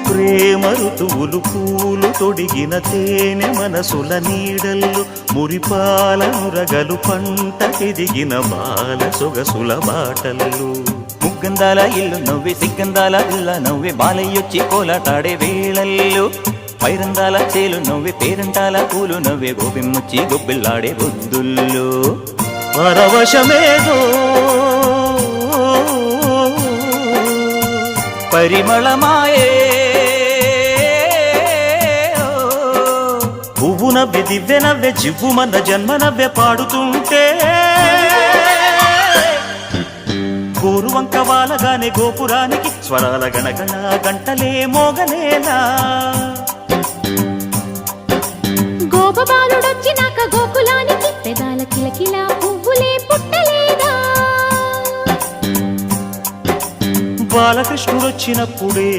ప్రేమ ఋతువులు పూలు తొడిగిన తేనె మనసుల నీడల్లు మురిపాల నురగలు పంట ఎదిగిన బాల సొగసుల బాటల్లు ముగ్గందాల ఇల్లు నవ్వే సిగ్గందాల ఇల్ల నవ్వే బాలయ్యొచ్చి కోలాటాడే వేళల్లో పైరందాల చేలు నవ్వే పేరంటాల పూలు నవ్వే గోపిమ్మొచ్చి గొబ్బిల్లాడే బొద్దుల్లో పరవశమేదో పరిమళమాయే పువ్వు నవ్వే దివ్య నవ్వే జివ్వు మన జన్మ నవ్వే పాడుతుంటే గోరువంక వాలగానే గోపురానికి స్వరాల గణగణ గంటలే మోగలేనా గోపబాలుడొచ్చినాక గోకులానికి పెదాల కిలకిలా పువ్వులే పుట్టలేదా బాలకృష్ణుడొచ్చినప్పుడే